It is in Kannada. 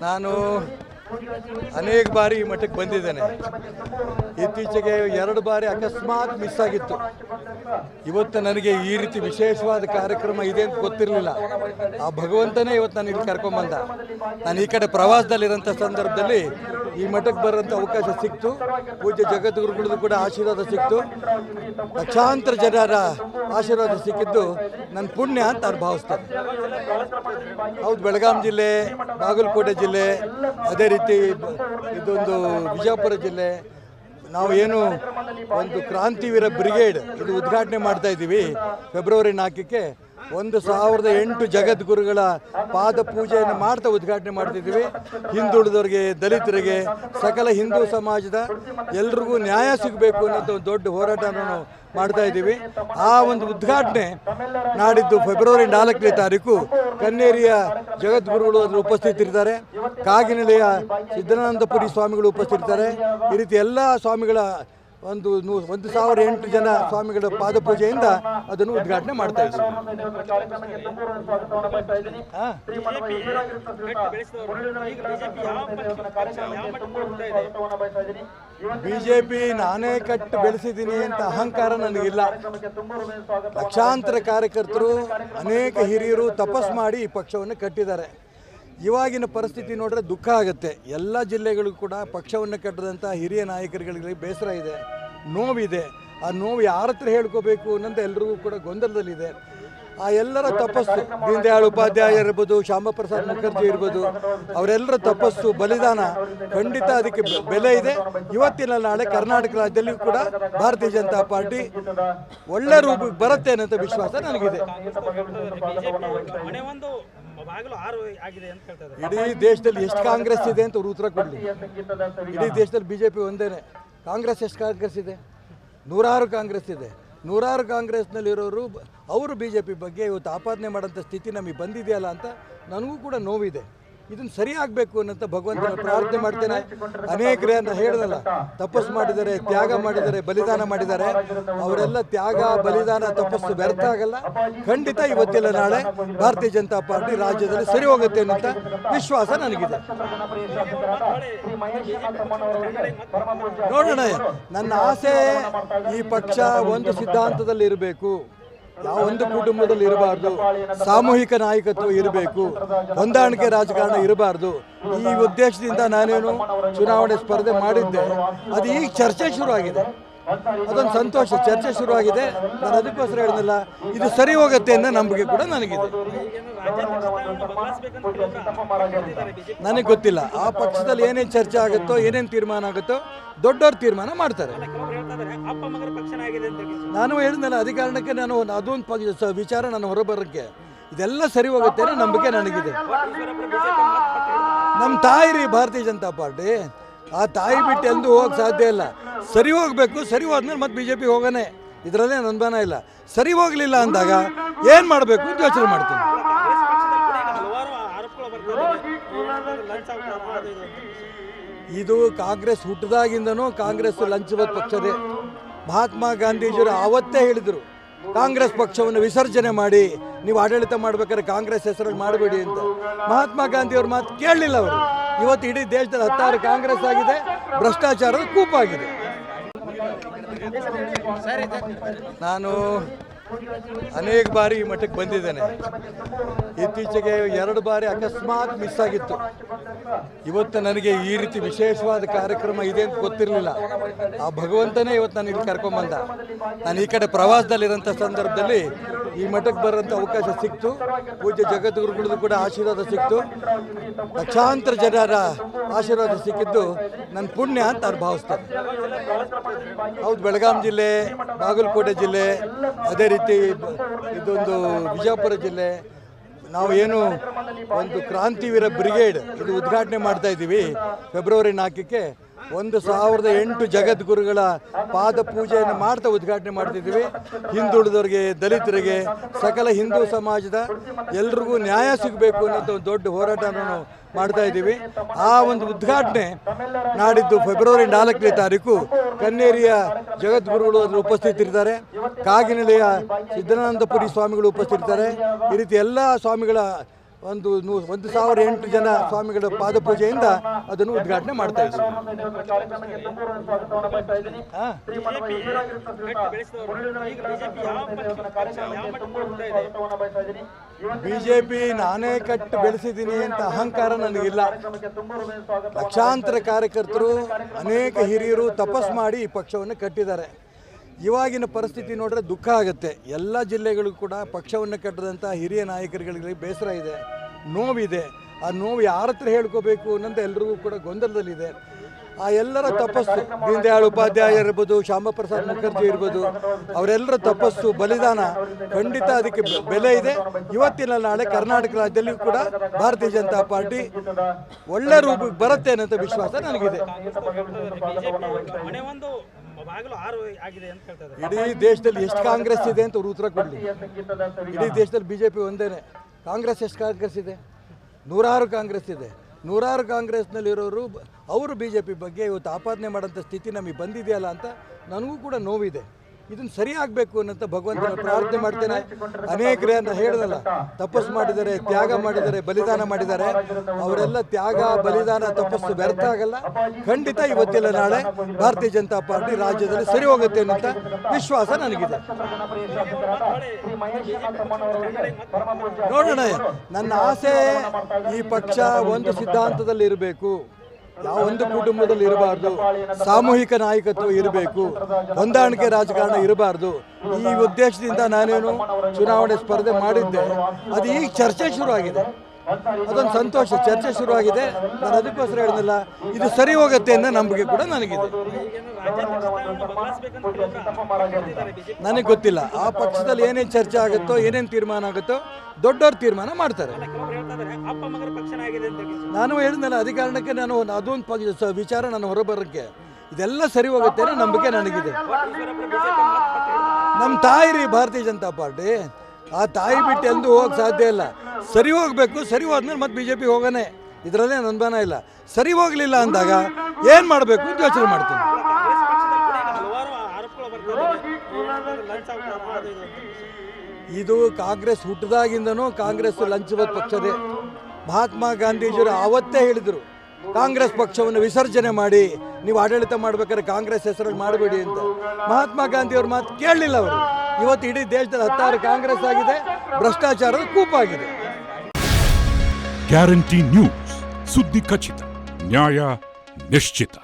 ನಾನು ಅನೇಕ ಬಾರಿ ಈ ಮಠಕ್ಕೆ ಬಂದಿದ್ದೇನೆ. ಇತ್ತೀಚೆಗೆ 2 ಬಾರಿ ಅಕಸ್ಮಾತ್ ಮಿಸ್ ಆಗಿತ್ತು. ಇವತ್ತು ನನಗೆ ಈ ರೀತಿ ವಿಶೇಷವಾದ ಕಾರ್ಯಕ್ರಮ ಇದೆ ಅಂತ ಗೊತ್ತಿರಲಿಲ್ಲ. ಆ ಭಗವಂತನೇ ಇವತ್ತು ನಾನು ಇಲ್ಲಿ ಕರ್ಕೊಂಬಂದ. ನಾನು ಈ ಕಡೆ ಪ್ರವಾಸದಲ್ಲಿರೋಂಥ ಸಂದರ್ಭದಲ್ಲಿ ಈ ಮಠಕ್ಕೆ ಬರೋಂಥ ಅವಕಾಶ ಸಿಕ್ತು. ಪೂಜ್ಯ ಜಗದ್ಗುರುಗಳದ್ದು ಕೂಡ ಆಶೀರ್ವಾದ ಸಿಕ್ತು. ಲಕ್ಷಾಂತರ ಜನರ ಆಶೀರ್ವಾದ ಸಿಕ್ಕಿದ್ದು ನನ್ನ ಪುಣ್ಯ ಅಂತ ನಾನು ಭಾವಿಸ್ತೇನೆ. ಹೌದು, ಬೆಳಗಾಂ ಜಿಲ್ಲೆ, ಬಾಗಲಕೋಟೆ ಜಿಲ್ಲೆ, ಅದೇ ರೀತಿ ಇದೊಂದು ವಿಜಯಪುರ ಜಿಲ್ಲೆ. ನಾವು ಏನು ಒಂದು ಕ್ರಾಂತಿವೀರ ಬ್ರಿಗೇಡ್ ಇದು ಉದ್ಘಾಟನೆ ಮಾಡ್ತಾ ಇದ್ದೀವಿ. ಫೆಬ್ರವರಿ 4ಕ್ಕೆ 1008 ಜಗದ್ಗುರುಗಳ ಪಾದ ಪೂಜೆಯನ್ನು ಮಾಡ್ತಾ ಉದ್ಘಾಟನೆ ಮಾಡ್ತಿದ್ದೀವಿ. ಹಿಂದುಳಿದವರಿಗೆ, ದಲಿತರಿಗೆ, ಸಕಲ ಹಿಂದೂ ಸಮಾಜದ ಎಲ್ರಿಗೂ ನ್ಯಾಯ ಸಿಗಬೇಕು ಅನ್ನೋದು ಒಂದು ದೊಡ್ಡ ಹೋರಾಟವನ್ನು ಮಾಡ್ತಾ ಇದ್ದೀವಿ. ಆ ಒಂದು ಉದ್ಘಾಟನೆ ನಾಡಿದ್ದು ಫೆಬ್ರವರಿ 4ನೇ ತಾರೀಕು ಕನ್ನೇರಿಯ ಜಗದ್ಗುರುಗಳು ಅದರಲ್ಲಿ ಉಪಸ್ಥಿತರಿದ್ದಾರೆ. ಕಾಗಿನೆಲೆಯ ಸಿದ್ಧಾನಂದಪುರಿ ಸ್ವಾಮಿಗಳು ಉಪಸ್ಥಿತರಿದ್ದಾರೆ. ಈ ರೀತಿ ಎಲ್ಲ ಸ್ವಾಮಿಗಳ 1008 ಜನ ಸ್ವಾಮಿಗಳ ಪಾದಪೂಜೆಯಿಂದ ಅದನ್ನು ಉದ್ಘಾಟನೆ ಮಾಡ್ತಾ ಇದ್ದೀವಿ. ಬಿಜೆಪಿ ನಾನೇ ಕಟ್ಟು ಬೆಳೆಸಿದ್ದೀನಿ ಅಂತ ಅಹಂಕಾರ ನನಗಿಲ್ಲ. ಲಕ್ಷಾಂತರ ಕಾರ್ಯಕರ್ತರು, ಅನೇಕ ಹಿರಿಯರು ತಪಸ್ ಮಾಡಿ ಈ ಪಕ್ಷವನ್ನು ಕಟ್ಟಿದ್ದಾರೆ. ಇವಾಗಿನ ಪರಿಸ್ಥಿತಿ ನೋಡಿದ್ರೆ ದುಃಖ ಆಗುತ್ತೆ. ಎಲ್ಲ ಜಿಲ್ಲೆಗಳಿಗೂ ಕೂಡ ಪಕ್ಷವನ್ನು ಕಟ್ಟದಂಥ ಹಿರಿಯ ನಾಯಕರುಗಳಿಗೆ ಬೇಸರ ಇದೆ, ನೋವಿದೆ. ಆ ನೋವು ಯಾರ ಹತ್ರ ಹೇಳ್ಕೋಬೇಕು ಅನ್ನೋದು ಎಲ್ರಿಗೂ ಕೂಡ ಗೊಂದಲದಲ್ಲಿದೆ. ಆ ಎಲ್ಲರ ತಪಸ್ಸು, ದೀನ್ ದಯಾಳ್ ಉಪಾಧ್ಯಾಯ ಇರ್ಬೋದು, ಶ್ಯಾಮ ಪ್ರಸಾದ್ ಮುಖರ್ಜಿ ಇರ್ಬೋದು, ಅವರೆಲ್ಲರ ತಪಸ್ಸು, ಬಲಿದಾನ ಖಂಡಿತ ಅದಕ್ಕೆ ಬೆಲೆ ಇದೆ. ಇವತ್ತಿನ ನಾಳೆ ಕರ್ನಾಟಕ ರಾಜ್ಯದಲ್ಲಿಯೂ ಕೂಡ ಭಾರತೀಯ ಜನತಾ ಪಾರ್ಟಿ ಒಳ್ಳೆ ರೂಪಕ್ಕೆ ಬರುತ್ತೆ ಅನ್ನೋ ವಿಶ್ವಾಸ ನನಗಿದೆ. ಇಡೀ ದೇಶದಲ್ಲಿ ಎಷ್ಟು ಕಾಂಗ್ರೆಸ್ ಇದೆ ಅಂತ ಉತ್ತರ ಕೊಡಲಿ. ಇಡೀ ದೇಶದಲ್ಲಿ ಬಿಜೆಪಿ ಒಂದೇನೆ. ಕಾಂಗ್ರೆಸ್ ಎಷ್ಟು ಕಾಂಗ್ರೆಸ್ ಇದೆ? 100 ಕಾಂಗ್ರೆಸ್ ಇದೆ. 100 ಕಾಂಗ್ರೆಸ್ನಲ್ಲಿರೋರು ಅವರು ಬಿಜೆಪಿ ಬಗ್ಗೆ ಇವತ್ತು ಆಪಾದನೆ ಮಾಡೋಂಥ ಸ್ಥಿತಿ ನಮಗೆ ಬಂದಿದೆಯಲ್ಲ ಅಂತ ನನಗೂ ಕೂಡ ನೋವಿದೆ. ಇದನ್ನು ಸರಿಯಾಗಬೇಕು ಅನ್ನೋಂಥ ಭಗವಂತನ ಪ್ರಾರ್ಥನೆ ಮಾಡ್ತೇನೆ. ಅನೇಕರೇ ಅಂತ ಹೇಳಿದಲ್ಲ, ತಪಸ್ಸು ಮಾಡಿದ್ದಾರೆ, ತ್ಯಾಗ ಮಾಡಿದ್ದಾರೆ, ಬಲಿದಾನ ಮಾಡಿದ್ದಾರೆ. ಅವರೆಲ್ಲ ತ್ಯಾಗ, ಬಲಿದಾನ, ತಪಸ್ಸು ವ್ಯರ್ಥ ಆಗಲ್ಲ. ಖಂಡಿತ ಇವತ್ತಿಲ್ಲ ನಾಳೆ ಭಾರತೀಯ ಜನತಾ ಪಾರ್ಟಿ ರಾಜ್ಯದಲ್ಲಿ ಸರಿ ಹೋಗುತ್ತೆ ಅನ್ನೋಂಥ ವಿಶ್ವಾಸ ನನಗಿದೆ. ನೋಡೋಣ. ನನ್ನ ಆಸೆ ಈ ಪಕ್ಷ ಒಂದು ಸಿದ್ಧಾಂತದಲ್ಲಿ ಇರಬೇಕು, ಯಾವ ಒಂದು ಕುಟುಂಬದಲ್ಲಿ ಇರಬಾರ್ದು, ಸಾಮೂಹಿಕ ನಾಯಕತ್ವ ಇರಬೇಕು, ಹೊಂದಾಣಿಕೆ ರಾಜಕಾರಣ ಇರಬಾರ್ದು. ಈ ಉದ್ದೇಶದಿಂದ ನಾನೇನು ಚುನಾವಣೆ ಸ್ಪರ್ಧೆ ಮಾಡಿದ್ದೆ. ಅದು ಈಗ ಚರ್ಚೆ ಶುರುವಾಗಿದೆ. ಅದೊಂದು ಸಂತೋಷ. ಚರ್ಚೆ ಶುರುವಾಗಿದೆ. ನಾನು ಅದಕ್ಕೋಸ್ಕರ ಹೇಳಿದ್ನಲ್ಲ, ಇದು ಸರಿ ಹೋಗುತ್ತೆ ಅನ್ನೋ ನಂಬಿಕೆ ಕೂಡ ನನಗಿದೆ. ನನಗೆ ಗೊತ್ತಿಲ್ಲ ಆ ಪಕ್ಷದಲ್ಲಿ ಏನೇನು ಚರ್ಚೆ ಆಗುತ್ತೋ, ಏನೇನು ತೀರ್ಮಾನ ಆಗುತ್ತೋ ದೊಡ್ಡವ್ರು ತೀರ್ಮಾನ ಮಾಡ್ತಾರೆ. ನಾನು ಹೇಳಿದ್ನಲ್ಲ, ಅದೇ ಕಾರಣಕ್ಕೆ ನಾನು ಅದೊಂದು ವಿಚಾರ ನಾನು ಹೊರಬರೋಕ್ಕೆ ಇದೆಲ್ಲ ಸರಿ ಹೋಗುತ್ತೆ ಅನ್ನೋ ನಂಬಿಕೆ ನನಗಿದೆ. ನಮ್ಮ ತಾಯಿ ರೀ ಭಾರತೀಯ ಜನತಾ ಪಾರ್ಟಿ. ಆ ತಾಯಿ ಬಿಟ್ಟು ಎಂದೂ ಹೋಗಕ್ಕೆ ಸಾಧ್ಯ ಇಲ್ಲ. ಸರಿ ಹೋಗಬೇಕು. ಸರಿ ಹೋದ್ಮೇಲೆ ಮತ್ತೆ ಬಿಜೆಪಿ ಹೋಗೋಣ, ಇದರಲ್ಲೇ ಅನುಮಾನ ಇಲ್ಲ. ಸರಿ ಹೋಗಲಿಲ್ಲ ಅಂದಾಗ ಏನು ಮಾಡಬೇಕು ಅಂತ ಯೋಚನೆ ಮಾಡ್ತೀನಿ. ಇದು ಕಾಂಗ್ರೆಸ್ ಹುಟ್ಟಿದಾಗಿಂದನೂ ಕಾಂಗ್ರೆಸ್ ಲಂಚದ ಪಕ್ಷದೇ. ಮಹಾತ್ಮ ಗಾಂಧೀಜಿಯವರು ಆವತ್ತೇ ಹೇಳಿದರು, ಕಾಂಗ್ರೆಸ್ ಪಕ್ಷವನ್ನು ವಿಸರ್ಜನೆ ಮಾಡಿ, ನೀವು ಆಡಳಿತ ಮಾಡ್ಬೇಕಾದ್ರೆ ಕಾಂಗ್ರೆಸ್ ಹೆಸರಲ್ಲಿ ಮಾಡಬೇಡಿ ಅಂತ. ಮಹಾತ್ಮ ಗಾಂಧಿಯವ್ರ ಮಾತು ಕೇಳಲಿಲ್ಲ ಅವರು. ಇವತ್ತು ಇಡೀ ದೇಶದಲ್ಲಿ 16 ಕಾಂಗ್ರೆಸ್ ಆಗಿದೆ. ಭ್ರಷ್ಟಾಚಾರದ ಕೂಪಾಗಿದೆ. ನಾನು ಅನೇಕ ಬಾರಿ ಈ ಮಠಕ್ಕೆ ಬಂದಿದ್ದೇನೆ. ಇತ್ತೀಚೆಗೆ 2 ಬಾರಿ ಅಕಸ್ಮಾತ್ ಮಿಸ್ ಆಗಿತ್ತು. ಇವತ್ತು ನನಗೆ ಈ ರೀತಿ ವಿಶೇಷವಾದ ಕಾರ್ಯಕ್ರಮ ಇದೆ ಅಂತ ಗೊತ್ತಿರಲಿಲ್ಲ. ಆ ಭಗವಂತನೇ ಇವತ್ತು ನಾನು ಇಲ್ಲಿ ಕರ್ಕೊಂಬಂದ. ನಾನು ಈ ಕಡೆ ಪ್ರವಾಸದಲ್ಲಿರೋಂಥ ಸಂದರ್ಭದಲ್ಲಿ ಈ ಮಠಕ್ಕೆ ಬರೋಂಥ ಅವಕಾಶ ಸಿಕ್ತು. ಪೂಜ್ಯ ಜಗದ್ಗುರುಗಳದ್ದು ಕೂಡ ಆಶೀರ್ವಾದ ಸಿಕ್ತು. ಲಕ್ಷಾಂತರ ಜನರ ಆಶೀರ್ವಾದ ಸಿಕ್ಕಿದ್ದು ನನ್ನ ಪುಣ್ಯ ಅಂತ ನಾನು ಭಾವಿಸ್ತೇನೆ. ಹೌದು, ಬೆಳಗಾಂ ಜಿಲ್ಲೆ, ಬಾಗಲಕೋಟೆ ಜಿಲ್ಲೆ, ಅದೇ ರೀತಿ ಇದೊಂದು ವಿಜಯಪುರ ಜಿಲ್ಲೆ. ನಾವು ಏನು ಒಂದು ಕ್ರಾಂತಿವೀರ ಬ್ರಿಗೇಡ್ ಇದು ಉದ್ಘಾಟನೆ ಮಾಡ್ತಾ ಇದ್ದೀವಿ. ಫೆಬ್ರವರಿ 4ಕ್ಕೆ 1008 ಜಗದ್ಗುರುಗಳ ಪಾದ ಪೂಜೆಯನ್ನು ಮಾಡ್ತಾ ಉದ್ಘಾಟನೆ ಮಾಡ್ತಿದ್ದೀವಿ. ಹಿಂದುಳಿದವರಿಗೆ, ದಲಿತರಿಗೆ, ಸಕಲ ಹಿಂದೂ ಸಮಾಜದ ಎಲ್ರಿಗೂ ನ್ಯಾಯ ಸಿಗಬೇಕು ಅನ್ನೋದು ಒಂದು ದೊಡ್ಡ ಹೋರಾಟವನ್ನು ಮಾಡ್ತಾ ಇದ್ದೀವಿ. ಆ ಒಂದು ಉದ್ಘಾಟನೆ ನಾಡಿದ್ದು ಫೆಬ್ರವರಿ 4ನೇ ತಾರೀಕು ಕನ್ನೇರಿಯ ಜಗದ್ಗುರುಗಳು ಅದರಲ್ಲಿ ಉಪಸ್ಥಿತರಿದ್ದಾರೆ. ಕಾಗಿನೆಲೆಯ ಸಿದ್ಧಾನಂದಪುರಿ ಸ್ವಾಮಿಗಳು ಉಪಸ್ಥಿತರಿದ್ದಾರೆ. ಈ ರೀತಿ ಎಲ್ಲ ಸ್ವಾಮಿಗಳ 1008 ಜನ ಸ್ವಾಮಿಗಳ ಪಾದಪೂಜೆಯಿಂದ ಅದನ್ನು ಉದ್ಘಾಟನೆ ಮಾಡ್ತಾ ಇದ್ದೀವಿ. ಬಿಜೆಪಿ ನಾನೇ ಕಟ್ಟು ಬೆಳೆಸಿದ್ದೀನಿ ಅಂತ ಅಹಂಕಾರ ನನಗಿಲ್ಲ. ಲಕ್ಷಾಂತರ ಕಾರ್ಯಕರ್ತರು, ಅನೇಕ ಹಿರಿಯರು ತಪಸ್ ಮಾಡಿ ಈ ಪಕ್ಷವನ್ನು ಕಟ್ಟಿದ್ದಾರೆ. ಇವಾಗಿನ ಪರಿಸ್ಥಿತಿ ನೋಡಿದ್ರೆ ದುಃಖ ಆಗುತ್ತೆ. ಎಲ್ಲ ಜಿಲ್ಲೆಗಳಿಗೂ ಕೂಡ ಪಕ್ಷವನ್ನು ಕಟ್ಟದಂಥ ಹಿರಿಯ ನಾಯಕರುಗಳಿಗೆ ಬೇಸರ ಇದೆ, ನೋವಿದೆ. ಆ ನೋವು ಯಾರ ಹತ್ರ ಹೇಳ್ಕೋಬೇಕು ಅನ್ನೋದು ಎಲ್ರಿಗೂ ಕೂಡ ಗೊಂದಲದಲ್ಲಿದೆ. ಆ ಎಲ್ಲರ ತಪಸ್ಸು, ದೀನ್ ದಯಾಳ್ ಉಪಾಧ್ಯಾಯ ಇರ್ಬೋದು, ಶ್ಯಾಮ ಪ್ರಸಾದ್ ಮುಖರ್ಜಿ ಇರ್ಬೋದು, ಅವರೆಲ್ಲರ ತಪಸ್ಸು, ಬಲಿದಾನ ಖಂಡಿತ ಅದಕ್ಕೆ ಬೆಲೆ ಇದೆ. ಇವತ್ತಿನ ನಾಳೆ ಕರ್ನಾಟಕ ರಾಜ್ಯದಲ್ಲಿಯೂ ಕೂಡ ಭಾರತೀಯ ಜನತಾ ಪಾರ್ಟಿ ಒಳ್ಳೆ ರೂಪಕ್ಕೆ ಬರುತ್ತೆ ಅನ್ನೋ ವಿಶ್ವಾಸ ನನಗಿದೆ. ಇಡೀ ದೇಶದಲ್ಲಿ ಎಷ್ಟು ಕಾಂಗ್ರೆಸ್ ಇದೆ ಅಂತ ಉತ್ತರ ಕೊಡಲಿ. ಇಡೀ ದೇಶದಲ್ಲಿ ಬಿಜೆಪಿ ಒಂದೇನೆ. ಕಾಂಗ್ರೆಸ್ ಎಷ್ಟು ಕಾಂಗ್ರೆಸ್ ಇದೆ? ನೂರಾರು ಕಾಂಗ್ರೆಸ್ ಇದೆ. ನೂರಾರು ಕಾಂಗ್ರೆಸ್ನಲ್ಲಿರೋರು ಅವರು ಬಿಜೆಪಿ ಬಗ್ಗೆ ಇವತ್ತು ಆಪಾದನೆ ಮಾಡೋಂಥ ಸ್ಥಿತಿ ನಮಗೆ ಬಂದಿದೆಯಲ್ಲ ಅಂತ ನನಗೂ ಕೂಡ ನೋವಿದೆ. ಇದನ್ನು ಸರಿಯಾಗಬೇಕು ಅನ್ನೋಂಥ ಭಗವಂತನ ಪ್ರಾರ್ಥನೆ ಮಾಡ್ತೇನೆ. ಅನೇಕರೇ ಅಂತ ಹೇಳಿದಲ್ಲ, ತಪಸ್ಸು ಮಾಡಿದ್ದಾರೆ, ತ್ಯಾಗ ಮಾಡಿದ್ದಾರೆ, ಬಲಿದಾನ ಮಾಡಿದ್ದಾರೆ. ಅವರೆಲ್ಲ ತ್ಯಾಗ, ಬಲಿದಾನ, ತಪಸ್ಸು ವ್ಯರ್ಥ ಆಗಲ್ಲ. ಖಂಡಿತ ಇವತ್ತಿಲ್ಲ ನಾಳೆ ಭಾರತೀಯ ಜನತಾ ಪಾರ್ಟಿ ರಾಜ್ಯದಲ್ಲಿ ಸರಿ ಹೋಗುತ್ತೆ ಅನ್ನೋಂಥ ವಿಶ್ವಾಸ ನನಗಿದೆ. ನೋಡೋಣ. ನನ್ನ ಆಸೆ ಈ ಪಕ್ಷ ಒಂದು ಸಿದ್ಧಾಂತದಲ್ಲಿ ಇರಬೇಕು, ಯಾವ ಒಂದು ಕುಟುಂಬದಲ್ಲಿ ಇರಬಾರ್ದು, ಸಾಮೂಹಿಕ ನಾಯಕತ್ವ ಇರಬೇಕು, ಹೊಂದಾಣಿಕೆ ರಾಜಕಾರಣ ಇರಬಾರ್ದು. ಈ ಉದ್ದೇಶದಿಂದ ನಾನೇನು ಚುನಾವಣೆ ಸ್ಪರ್ಧೆ ಮಾಡಿದ್ದೆ. ಅದು ಈಗ ಚರ್ಚೆ ಶುರುವಾಗಿದೆ. ಅದೊಂದು ಸಂತೋಷ. ಚರ್ಚೆ ಶುರುವಾಗಿದೆ. ನಾನು ಅದಕ್ಕೋಸ್ಕರ ಹೇಳಿದ್ನಲ್ಲ, ಇದು ಸರಿ ಹೋಗುತ್ತೆ ಅನ್ನೋ ನಂಬಿಕೆ ಕೂಡ ನನಗಿದೆ. ನನಗೆ ಗೊತ್ತಿಲ್ಲ ಆ ಪಕ್ಷದಲ್ಲಿ ಏನೇನು ಚರ್ಚೆ ಆಗುತ್ತೋ, ಏನೇನು ತೀರ್ಮಾನ ಆಗುತ್ತೋ ದೊಡ್ಡವ್ರು ತೀರ್ಮಾನ ಮಾಡ್ತಾರೆ. ನಾನು ಹೇಳಿದ್ನಲ್ಲ, ಅದೇ ಕಾರಣಕ್ಕೆ ನಾನು ಅದೊಂದು ವಿಚಾರ ನಾನು ಹೊರಬರೋಕ್ಕೆ ಇದೆಲ್ಲ ಸರಿ ಹೋಗುತ್ತೆ ಅನ್ನೋ ನಂಬಿಕೆ ನನಗಿದೆ. ನಮ್ಮ ತಾಯಿ ರೀ ಭಾರತೀಯ ಜನತಾ ಪಾರ್ಟಿ. ಆ ತಾಯಿ ಬಿಟ್ಟು ಎಂದೂ ಹೋಗಕ್ಕೆ ಸಾಧ್ಯ ಇಲ್ಲ. ಸರಿ ಹೋಗಬೇಕು. ಸರಿ ಹೋದ್ಮೇಲೆ ಮತ್ತೆ ಬಿಜೆಪಿ ಹೋಗೋಣ, ಇದರಲ್ಲೇ ಅನುಮಾನ ಇಲ್ಲ. ಸರಿ ಹೋಗಲಿಲ್ಲ ಅಂದಾಗ ಏನು ಮಾಡಬೇಕು ಅಂತ ಯೋಚನೆ ಮಾಡ್ತೀನಿ. ಇದು ಕಾಂಗ್ರೆಸ್ ಹುಟ್ಟಿದಾಗಿಂದನೂ ಕಾಂಗ್ರೆಸ್ ಲಂಚದ ಪಕ್ಷದೇ. ಮಹಾತ್ಮ ಗಾಂಧೀಜಿಯವರು ಆವತ್ತೇ ಹೇಳಿದರು, ಕಾಂಗ್ರೆಸ್ ಪಕ್ಷವನ್ನು ವಿಸರ್ಜನೆ ಮಾಡಿ, ನೀವು ಆಡಳಿತ ಮಾಡ್ಬೇಕಾದ್ರೆ ಕಾಂಗ್ರೆಸ್ ಹೆಸರಲ್ಲಿ ಮಾಡಬೇಡಿ ಅಂತ. ಮಹಾತ್ಮ ಗಾಂಧಿಯವ್ರ ಮಾತು ಕೇಳಲಿಲ್ಲ ಅವರು. ಇವತ್ತು ಇಡೀ ದೇಶದಲ್ಲಿ 16 ಕಾಂಗ್ರೆಸ್ ಆಗಿದೆ, ಭ್ರಷ್ಟಾಚಾರದ ಕೂಪಾಗಿದೆ. ಗ್ಯಾರಂಟಿ ನ್ಯೂಸ್, ಸುದ್ದಿ ಖಚಿತ, ನ್ಯಾಯ ನಿಶ್ಚಿತ.